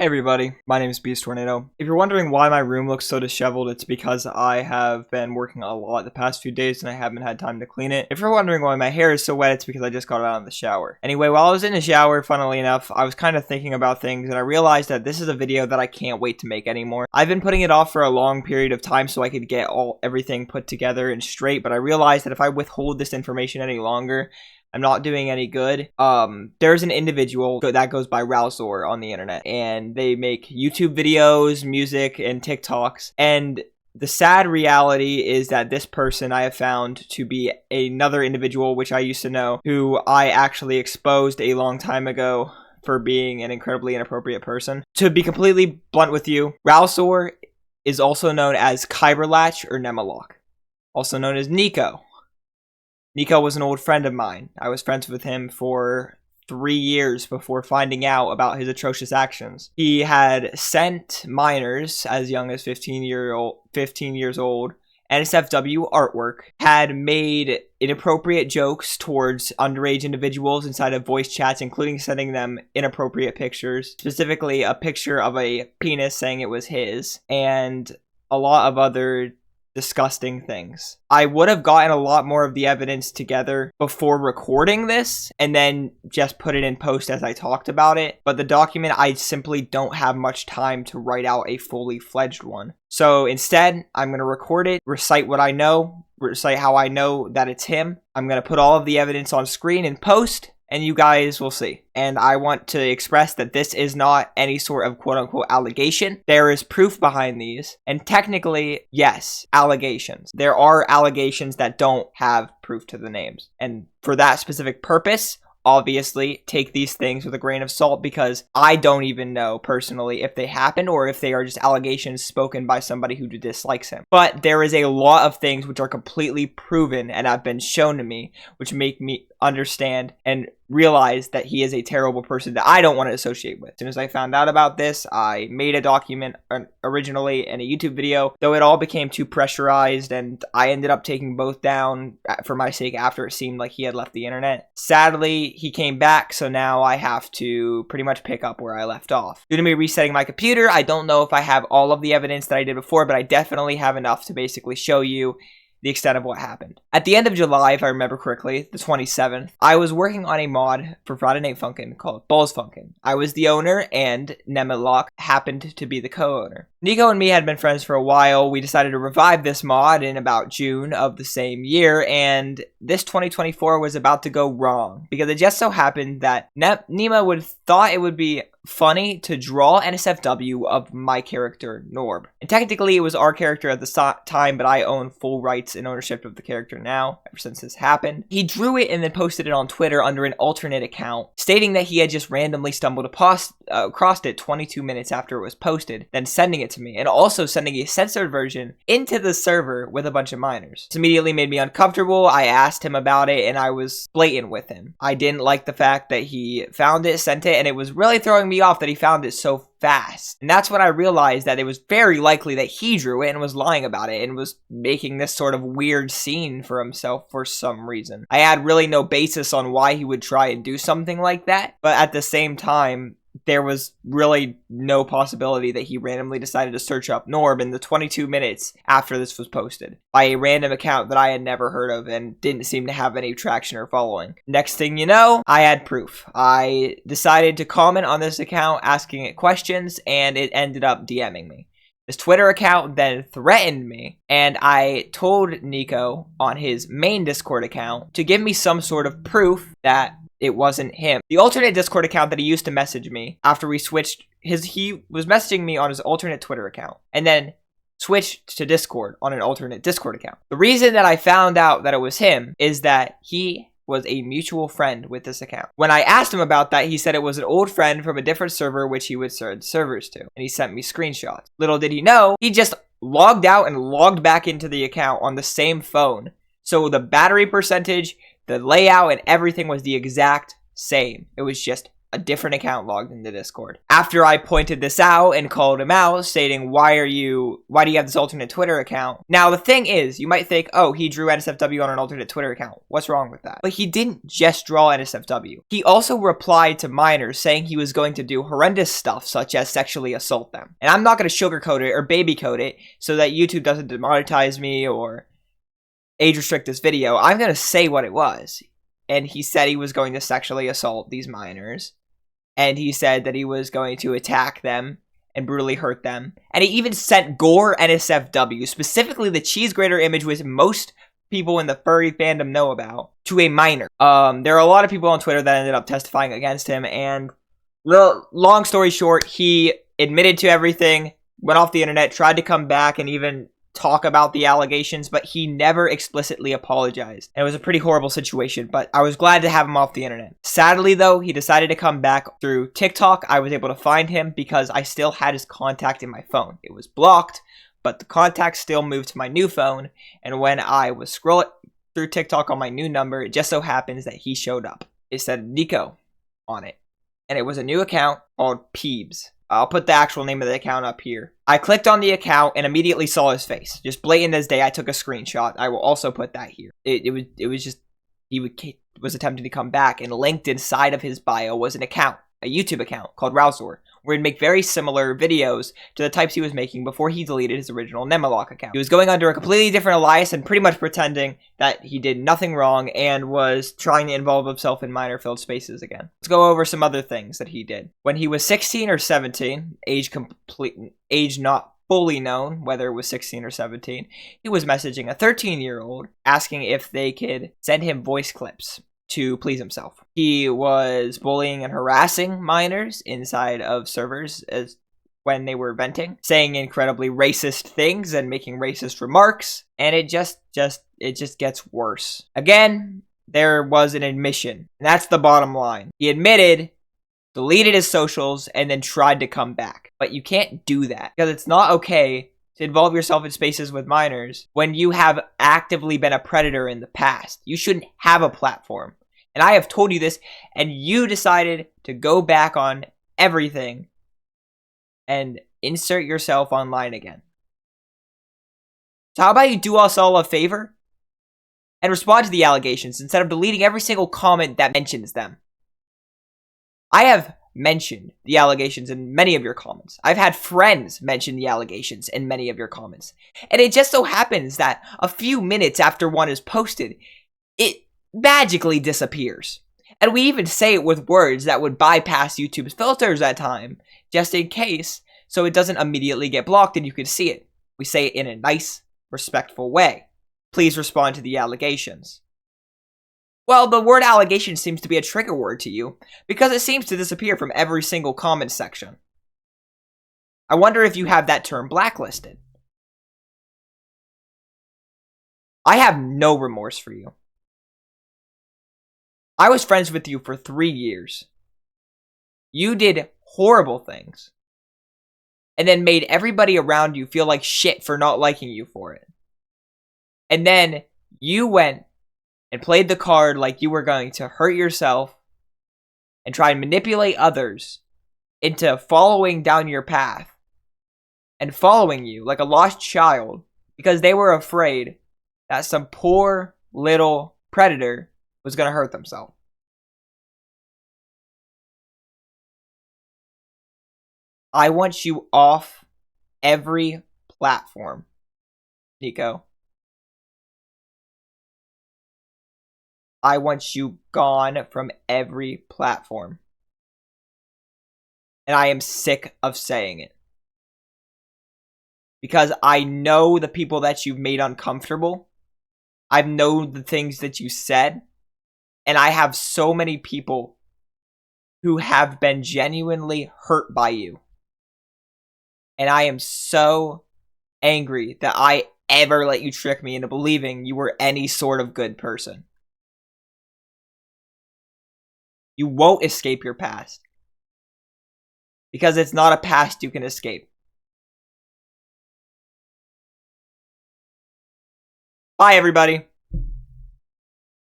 Hey everybody, my name is Beast Tornado. If you're wondering why my room looks so disheveled, it's because I have been working a lot the past few days and I haven't had time to clean it. If you're wondering why my hair is so wet, it's because I just got out of the shower. Anyway, while I was in the shower, funnily enough, I was kind of thinking about things and I realized that this is a video that I can't wait to make anymore. I've been putting it off for a long period of time so I could get everything put together and straight, but I realized that if I withhold this information any longer, I'm not doing any good. There's an individual that goes by Ralszor on the internet, and they make YouTube videos, music, and TikToks. And the sad reality is that this person I have found to be another individual, which I used to know, who I actually exposed a long time ago for being an incredibly inappropriate person. To be completely blunt with you, Ralszor is also known as KyberLatch or NemaLock, also known as Nico. Nico was an old friend of mine. I was friends with him for 3 years before finding out about his atrocious actions. He had sent minors as young as 15 years old NSFW artwork, had made inappropriate jokes towards underage individuals inside of voice chats, including sending them inappropriate pictures, specifically a picture of a penis saying it was his, and a lot of other disgusting things. I would have gotten a lot more of the evidence together before recording this and then just put it in post as I talked about it, but the document, I simply don't have much time to write out a fully fledged one. So instead, I'm going to record it, recite what I know, recite how I know that it's him. I'm going to put all of the evidence on screen in post, and you guys will see. And I want to express that this is not any sort of quote-unquote allegation. There is proof behind these. And technically, yes, allegations. There are allegations that don't have proof to the names. And for that specific purpose, obviously, take these things with a grain of salt, because I don't even know personally if they happened or if they are just allegations spoken by somebody who dislikes him. But there is a lot of things which are completely proven and have been shown to me, which make me understand and realize that he is a terrible person that I don't want to associate with. As soon as I found out about this, I made a document originally and a YouTube video, though it all became too pressurized and I ended up taking both down for my sake after it seemed like he had left the internet. Sadly, he came back, so now I have to pretty much pick up where I left off. Due to me resetting my computer, I don't know if I have all of the evidence that I did before, but I definitely have enough to basically show you the extent of what happened. At the end of July, if I remember correctly, the 27th, I was working on a mod for Friday Night Funkin' called Balls Funkin'. I was the owner, and NemaLock happened to be the co-owner. Nico and me had been friends for a while. We decided to revive this mod in about June of the same year, and this 2024 was about to go wrong, because it just so happened that Nema would thought it would be funny to draw NSFW of my character, Norb. And technically it was our character at the time, but I own full rights and ownership of the character now, ever since this happened. He drew it and then posted it on Twitter under an alternate account, stating that he had just randomly stumbled across it 22 minutes after it was posted, then sending it to me, and also sending a censored version into the server with a bunch of minors. This immediately made me uncomfortable. I asked him about it, and I was blatant with him. I didn't like the fact that he found it, sent it, and it was really throwing me off that he found it so fast. And that's when I realized that it was very likely that he drew it and was lying about it and was making this sort of weird scene for himself for some reason. I had really no basis on why he would try and do something like that, but at the same time, there was really no possibility that he randomly decided to search up Norb in the 22 minutes after this was posted by a random account that I had never heard of and didn't seem to have any traction or following. Next thing you know, I had proof. I decided to comment on this account asking it questions, and it ended up DMing me. This Twitter account then threatened me, and I told Nico on his main Discord account to give me some sort of proof that it wasn't him. The alternate Discord account that he used to message me after we switched he was messaging me on his alternate Twitter account and then switched to Discord on an alternate Discord account. The reason that I found out that it was him is that he was a mutual friend with this account. When I asked him about that, he said it was an old friend from a different server which he would send servers to, and he sent me screenshots. Little did he know, he just logged out and logged back into the account on the same phone. So the battery percentage, the layout, and everything was the exact same. It was just a different account logged into Discord. After I pointed this out and called him out, stating, why do you have this alternate Twitter account? Now, the thing is, you might think, oh, he drew NSFW on an alternate Twitter account. What's wrong with that? But he didn't just draw NSFW. He also replied to minors saying he was going to do horrendous stuff, such as sexually assault them. And I'm not going to sugarcoat it or babycoat it so that YouTube doesn't demonetize me or age restrict this video. I'm going to say what it was. And he said he was going to sexually assault these minors. And he said that he was going to attack them and brutally hurt them. And he even sent Gore NSFW, specifically the cheese grater image which most people in the furry fandom know about, to a minor. There are a lot of people on Twitter that ended up testifying against him. And long story short, he admitted to everything, went off the internet, tried to come back and even talk about the allegations, but he never explicitly apologized. And it was a pretty horrible situation, but I was glad to have him off the internet. Sadly, though, he decided to come back through TikTok. I was able to find him because I still had his contact in my phone. It was blocked, but the contact still moved to my new phone, and when I was scrolling through TikTok on my new number, it just so happens that he showed up. It said Nico on it, and it was a new account called Peebs. I'll put the actual name of the account up here. I clicked on the account and immediately saw his face. Just blatant as day, I took a screenshot. I will also put that here. It was just, he was attempting to come back, and linked inside of his bio was an account, a YouTube account called Ralszor, where he'd make very similar videos to the types he was making before he deleted his original NemaLock account. He was going under a completely different alias and pretty much pretending that he did nothing wrong and was trying to involve himself in minor-filled spaces again. Let's go over some other things that he did. When he was 16 or 17, age not fully known whether it was 16 or 17, he was messaging a 13-year-old asking if they could send him voice clips to please himself. He was bullying and harassing minors inside of servers as when they were venting, saying incredibly racist things and making racist remarks, and it just gets worse. Again, there was an admission, and that's the bottom line. He admitted, deleted his socials, and then tried to come back. But you can't do that, because it's not okay to involve yourself in spaces with minors when you have actively been a predator in the past. You shouldn't have a platform. And I have told you this, and you decided to go back on everything and insert yourself online again. So how about you do us all a favor and respond to the allegations instead of deleting every single comment that mentions them? I have mentioned the allegations in many of your comments. I've had friends mention the allegations in many of your comments. And it just so happens that a few minutes after one is posted, it magically disappears. And we even say it with words that would bypass YouTube's filters at time, just in case, so it doesn't immediately get blocked and you can see it. We say it in a nice, respectful way. Please respond to the allegations. Well, the word allegation seems to be a trigger word to you, because it seems to disappear from every single comment section. I wonder if you have that term blacklisted. I have no remorse for you. I was friends with you for 3 years. You did horrible things. And then made everybody around you feel like shit for not liking you for it. And then you went and played the card like you were going to hurt yourself and try and manipulate others into following down your path and following you like a lost child because they were afraid that some poor little predator was going to hurt themselves. I want you off every platform, Nico. I want you gone from every platform. And I am sick of saying it. Because I know the people that you've made uncomfortable. I know the things that you said. And I have so many people who have been genuinely hurt by you. And I am so angry that I ever let you trick me into believing you were any sort of good person. You won't escape your past. Because it's not a past you can escape. Bye, everybody.